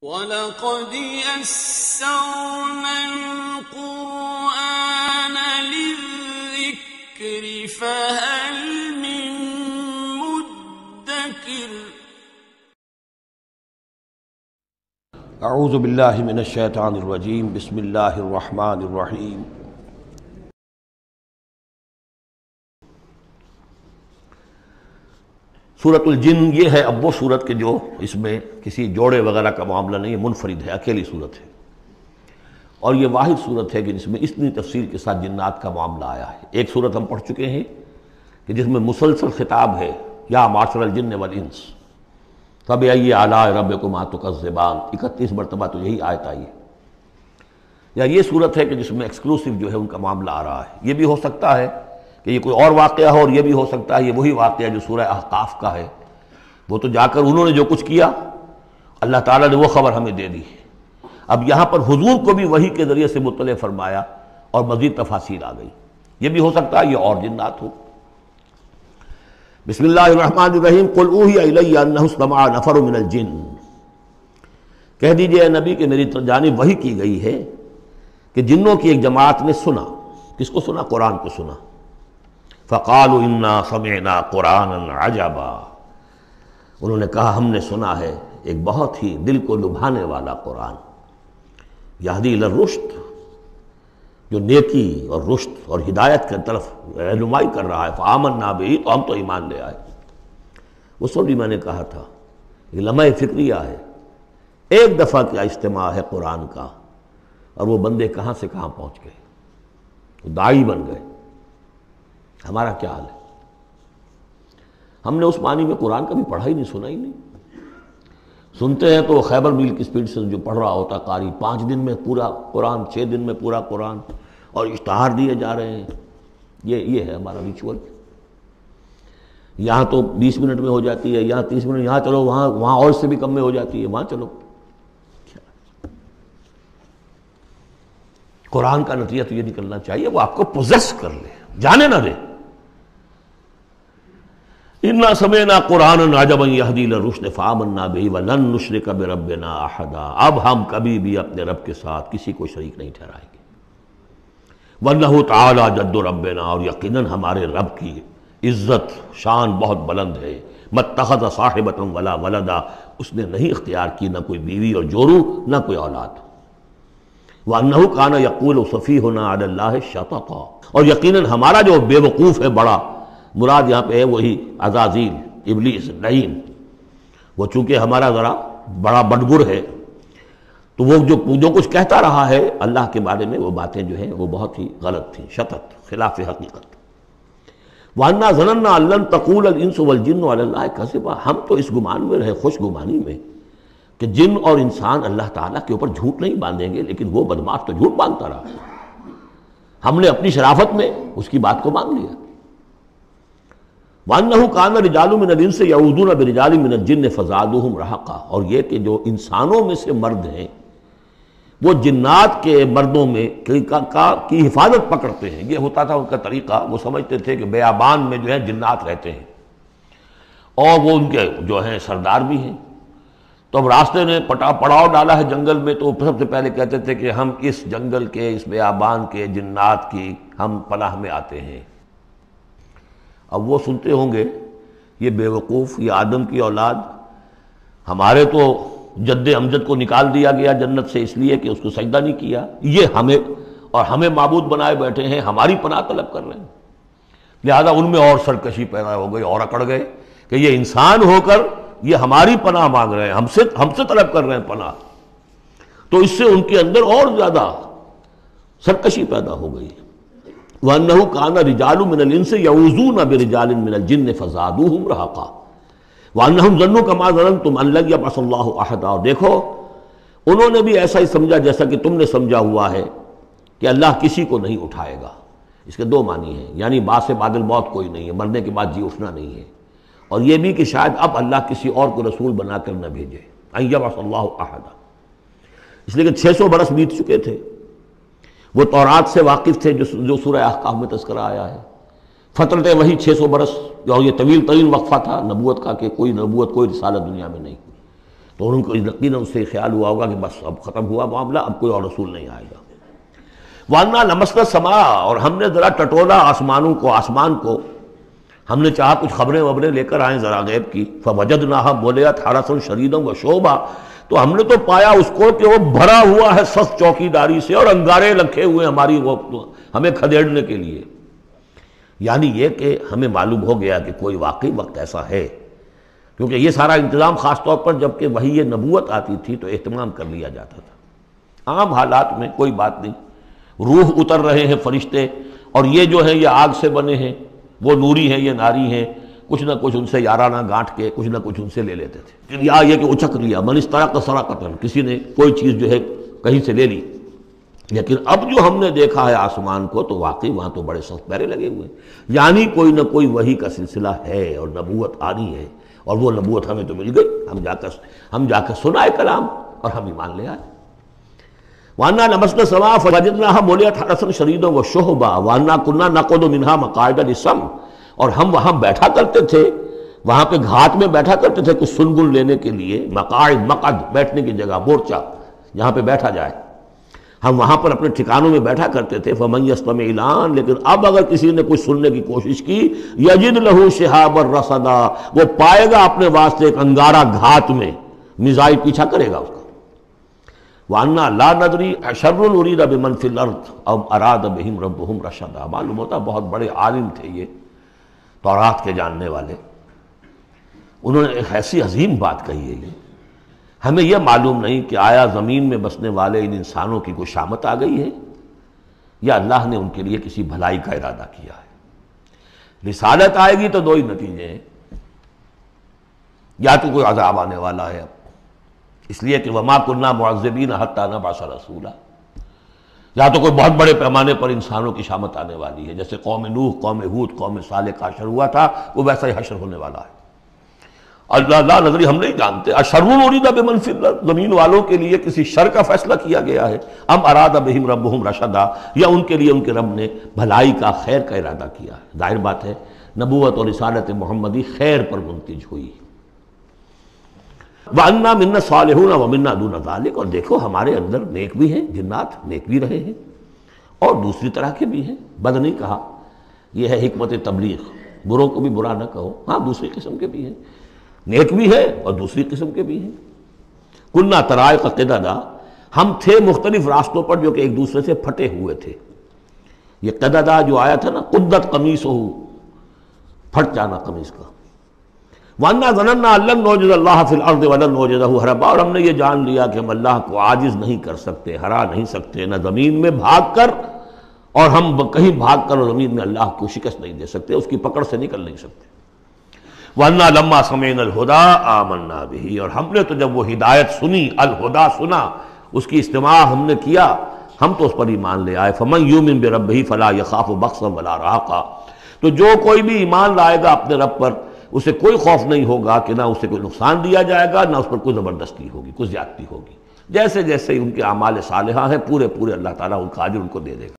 وَلَقَدْ يَسَّرْنَا الْقُرْآنَ لِلذِّكْرِ فَهَلْ مِن مُّدَّكِرٍ اعوذ باللہ من الشیطان الرجیم بسم اللہ الرحمن الرحیم سورۃ الجن یہ ہے اب وہ سورت کہ جو اس میں کسی جوڑے وغیرہ کا معاملہ نہیں ہے، منفرد ہے، اکیلی سورت ہے، اور یہ واحد سورت ہے کہ جس میں اتنی تفصیل کے ساتھ جنات کا معاملہ آیا ہے۔ ایک سورت ہم پڑھ چکے ہیں کہ جس میں مسلسل خطاب ہے، یا معاشر الجن والانس فبأي آلاء ربكما تكذبان، 31 مرتبہ تو یہی آیت آئی ہے۔ یا یہ صورت ہے کہ جس میں ایکسکلوسیو جو ہے ان کا معاملہ آ رہا ہے۔ یہ بھی ہو سکتا ہے کہ یہ کوئی اور واقعہ ہو، اور یہ بھی ہو سکتا ہے یہ وہی واقعہ جو سورہ احقاف کا ہے، وہ تو جا کر انہوں نے جو کچھ کیا اللہ تعالیٰ نے وہ خبر ہمیں دے دی۔ اب یہاں پر حضور کو بھی وحی کے ذریعے سے مطلع فرمایا اور مزید تفاصیل آ گئی۔ یہ بھی ہو سکتا ہے یہ اور جنات ہو۔ بسم اللہ الرحمن الرحیم قل اوحی الی انہ استمع نفر من الجن، کہہ دیجئے اے نبی کہ میری جانب وحی کی گئی ہے کہ جنوں کی ایک جماعت نے سنا۔ کس کو سنا؟ قرآن کو سنا۔ فقالوا انا سمعنا قرآنا عجبا، انہوں نے کہا ہم نے سنا ہے ایک بہت ہی دل کو لبھانے والا قرآن، یہدی الی الرشد، جو نیکی اور رشد اور ہدایت کی طرف رہنمائی کر رہا ہے۔ فآمنا بہ، تو ہم تو ایمان لے آئے۔ اس وقت بھی میں نے کہا تھا یہ لمحہ فکریہ ہے، ایک دفعہ کیا اجتماع ہے قرآن کا، اور وہ بندے کہاں سے کہاں پہنچ گئے، وہ داعی بن گئے۔ ہمارا کیا حال ہے؟ ہم نے اس معنی میں قرآن کبھی پڑھا ہی نہیں، سنا ہی نہیں۔ سنتے ہیں تو خیبر میل کی سپیڈ سے جو پڑھ رہا ہوتا قاری، 5 دن میں پورا قرآن، 6 دن میں پورا قرآن، اور اشتہار دیے جا رہے ہیں۔ یہ ہے ہمارا ریچول۔ یہاں تو 20 منٹ میں ہو جاتی ہے، یہاں 30 منٹ، یہاں چلو وہاں اور اس سے بھی کم میں ہو جاتی ہے، وہاں چلو۔ قرآن کا نتیجہ تو یہ نکلنا چاہیے وہ آپ کو پوزیس کر لے، جانے نہ دے۔ انا سمعنا قرآنا عجبا یہدی الی الرشد فآمنا بہ ولن نشرک بربنا احدا، اب ہم کبھی بھی اپنے رب کے ساتھ کسی کو شریک نہیں ٹھہرائیں گے۔ وانہ تعالی جد ربنا، اور یقیناً ہمارے رب کی عزت شان بہت بلند ہے۔ ما اتخذ صاحبۃ ولا ولدا، اس نے نہیں اختیار کی نہ کوئی بیوی اور جورو نہ کوئی اولاد۔ وانہ کان یقول سفیہنا علی اللہ شططا، اور یقیناً ہمارا جو بے وقوف ہے بڑا، مراد یہاں پہ ہے وہی عزازیل، ابلیس، لعین، وہ چونکہ ہمارا ذرا بڑا بڑگر ہے، تو وہ جو کچھ کہتا رہا ہے اللہ کے بارے میں، وہ باتیں جو ہیں وہ بہت ہی غلط تھیں، شطط، خلاف حقیقت۔ وَأَنَّا ظَنَنَّا أَن لَّن تَقُولَ الْإِنسُ وَالْجِنُّ عَلَى اللَّهِ كَذِبًا، ہم تو اس گمان میں رہے، خوش گمانی میں، کہ جن اور انسان اللہ تعالیٰ کے اوپر جھوٹ نہیں باندھیں گے، لیکن وہ بدماش تو جھوٹ باندھتا رہا۔ ہم نے اپنی شرافت میں اس کی بات کو مان لیا۔ وَأَنَّهُ كَانَ رِجَالٌ مِّنَ الْإِنسِ يَعُوذُونَ بِرِجَالٍ مِّنَ الْجِنِّ فَزَادُوهُمْ رَهَقًا، اور یہ کہ جو انسانوں میں سے مرد ہیں وہ جنات کے مردوں میں کی حفاظت پکڑتے ہیں۔ یہ ہوتا تھا ان کا طریقہ، وہ سمجھتے تھے کہ بیابان میں جو ہے جنات رہتے ہیں، اور وہ ان کے جو ہیں سردار بھی ہیں۔ تو اب راستے نے پڑاؤ ڈالا ہے جنگل میں، تو سب سے پہلے کہتے تھے کہ ہم اس جنگل کے، اس بیابان کے جنات کی ہم پناہ میں آتے ہیں۔ اب وہ سنتے ہوں گے یہ بے وقوف، یہ آدم کی اولاد، ہمارے تو جد امجد کو نکال دیا گیا جنت سے اس لیے کہ اس کو سجدہ نہیں کیا، یہ ہمیں معبود بنائے بیٹھے ہیں، ہماری پناہ طلب کر رہے ہیں۔ لہذا ان میں اور سرکشی پیدا ہو گئی، اور اکڑ گئے کہ یہ انسان ہو کر یہ ہماری پناہ مانگ رہے ہیں، ہم سے طلب کر رہے ہیں پناہ، تو اس سے ان کے اندر اور زیادہ سرکشی پیدا ہو گئی۔ وَأَنَّهُ كَانَ رِجَالٌ مِّنَ الْإِنسِ يَعُوذُونَ بِرِجَالٍ مِّنَ الْجِنِّ فَزَادُوهُمْ رَهَقًا وَأَنَّهُمْ ظَنُّوا كَمَا ظَنَنتُمْ أَن لَّن يَبْعَثَ اللَّهُ أَحَدًا، اور دیکھو انہوں نے بھی ایسا ہی سمجھا جیسا کہ تم نے سمجھا ہوا ہے کہ اللہ کسی کو نہیں اٹھائے گا۔ اس کے دو معنی ہیں، یعنی بعد سے بعد الموت کوئی نہیں ہے، مرنے کے بعد جی اٹھنا نہیں ہے، اور یہ بھی کہ شاید اب اللہ کسی اور کو رسول بنا کر نہ بھیجے، أن يبعث الله أحدا، اس لیے کہ 600 برس بیت چکے تھے، وہ تورات سے واقف تھے جو سورہ احقاف میں تذکرہ آیا ہے۔ فترت وہی 600 برس، اور یہ طویل ترین وقفہ تھا نبوت کا، کہ کوئی نبوت، کوئی رسالت دنیا میں نہیں ہوئی۔ تو ان کو یقیناً اس سے خیال ہوا ہوگا کہ بس اب ختم ہوا معاملہ، اب کوئی اور رسول نہیں آئے گا۔ وَأَنَّا لَمَسْنَا السَّمَاءَ، اور ہم نے ذرا ٹٹولا آسمان کو، ہم نے چاہا کچھ خبریں وبریں لے کر آئیں ذرا غیب کی، فَوَجَدْنَاهَا مُلِئَتْ حَرَسًا شَدِيدًا وَشُعُبًا، تو ہم نے تو پایا اس کو کہ وہ بھرا ہوا ہے سخت چوکیداری سے، اور انگارے رکھے ہوئے ہماری وہ ہمیں کھدیڑنے کے لیے۔ یعنی یہ کہ ہمیں معلوم ہو گیا کہ کوئی واقعی وقت ایسا ہے، کیونکہ یہ سارا انتظام خاص طور پر جب کہ وحی نبوت آتی تھی تو اہتمام کر لیا جاتا تھا۔ عام حالات میں کوئی بات نہیں، روح اتر رہے ہیں فرشتے، اور یہ جو ہیں یہ آگ سے بنے ہیں، وہ نوری ہیں یہ ناری ہیں، کچھ نہ کچھ ان سے یارانہ گانٹھ کے کچھ نہ کچھ ان سے لے لیتے تھے، یا یہ کہ اچک لیا، من استرق سرقۃ، کسی نے کوئی چیز جو ہے کہیں سے لے لی۔ لیکن اب جو ہم نے دیکھا ہے آسمان کو تو واقعی وہاں تو بڑے سخت پہرے لگے ہوئے ہیں، یعنی کوئی نہ کوئی وحی کا سلسلہ ہے اور نبوت آنی ہے، اور وہ نبوت ہمیں تو مل گئی، ہم جا کر سنائے کلام اور ہم ایمان لے آئے۔ وَأَنَّا لَمَسْنَا السَّمَاءَ فَوَجَدْنَاهَا مُلِئَتْ حَرَسًا شَدِيدًا وَشُعُبًا وَأَنَّا كُنَّا نَقْعُدُ مِنْهَا مَقَاعِدَ لِلسَّمْعِ، اور ہم وہاں بیٹھا کرتے تھے، وہاں پہ گھاٹ میں بیٹھا کرتے تھے کچھ سنگن لینے کے لیے، مقاعد، مقعد بیٹھنے کی جگہ، مورچہ جہاں پہ بیٹھا جائے، ہم وہاں پر اپنے ٹھکانوں میں بیٹھا کرتے تھے۔ فَمَن يَسْتَمِعِ الْآنَ، لیکن اب اگر کسی نے کچھ سننے کی کوشش کی، يَجِدْ لَهُ شِهَابًا رَصَدًا، وہ پائے گا اپنے واسطے ایک انگارہ گھات میں، میزائل پیچھا کرے گا اس کا۔ وَأَنَّا لَا نَدْرِي أَشَرٌّ أُرِيدَ بِمَنْ فِي الْأَرْضِ أَمْ أَرَادَ بِهِمْ رَبُّهُمْ رَشَدًا، معلوم ہوتا بہت بڑے عالم تھے یہ تورات کے جاننے والے، انہوں نے ایک ایسی عظیم بات کہی ہے یہ، ہمیں یہ معلوم نہیں کہ آیا زمین میں بسنے والے ان انسانوں کی کوئی شامت آ گئی ہے، یا اللہ نے ان کے لیے کسی بھلائی کا ارادہ کیا ہے۔ رسالت آئے گی تو دو ہی نتیجے ہیں، یا تو کوئی عذاب آنے والا ہے اب، اس لیے کہ وما كنا معذبین حتی نبعث رسولا، یا تو کوئی بہت بڑے پیمانے پر انسانوں کی شامت آنے والی ہے، جیسے قوم نوح، قوم ہود، قوم صالح کا حشر ہوا تھا، وہ ویسا ہی حشر ہونے والا ہے۔ اللہ لا نظری، ہم نہیں جانتے، اشر ارید بمن فی الارض، زمین والوں کے لیے کسی شر کا فیصلہ کیا گیا ہے، ام اراد بہم ربہم رشدا، یا ان کے لیے ان کے رب نے بھلائی کا، خیر کا ارادہ کیا ہے۔ ظاہر بات ہے نبوت اور رسالت محمدی خیر پر منتج ہوئی۔ وَأَنَّا مِنَّا الصَّالِحُونَ وَمِنَّا دُونَ ذَلِكَ، اور دیکھو ہمارے اندر نیک بھی ہیں، جنات نیک بھی رہے ہیں، اور دوسری طرح کے بھی ہیں، بد نہیں کہا، یہ ہے حکمت تبلیغ، بروں کو بھی برا نہ کہو، ہاں دوسری قسم کے بھی ہیں، نیک بھی ہے اور دوسری قسم کے بھی ہیں۔ کُنَّا طَرَائِقَ قِدَدًا، ہم تھے مختلف راستوں پر جو کہ ایک دوسرے سے پھٹے ہوئے تھے۔ یہ قددہ جو آیا تھا نا، قدت قمیصہ، پھٹ جانا قمیص کا۔ وَأَنَّا ظَنَنَّا أَن لَّن نُعْجِزَ اللَّهَ فِي الْأَرْضِ وَلَن نُعْجِزَهُ هَرَبًا، اور ہم نے یہ جان لیا کہ ہم اللہ کو عاجز نہیں کر سکتے، ہرا نہیں سکتے، نہ زمین میں بھاگ کر، اور ہم کہیں بھاگ کر اور زمین میں اللہ کو شکست نہیں دے سکتے، اس کی پکڑ سے نکل نہیں سکتے۔ وَأَنَّا لَمَّا سَمِعْنَا الْهُدَىٰ آمَنَّا بِهِ، اور ہم نے تو جب وہ ہدایت سنی، الہدا سنا، اس کی استماع ہم نے کیا، ہم تو اس پر ایمان لے آئے۔ فَمَن يُؤْمِن بِرَبِّهِ فَلَا يَخَافُ بَخْسًا وَلَا رَهَقًا، تو جو کوئی بھی ایمان لائے گا اپنے رب پر، اسے کوئی خوف نہیں ہوگا کہ نہ اسے کوئی نقصان دیا جائے گا، نہ اس پر کوئی زبردستی ہوگی، کوئی زیادتی ہوگی۔ جیسے جیسے ان کے اعمال صالحہ ہیں، پورے اللہ تعالیٰ ان کا اجر ان کو دے دے گا۔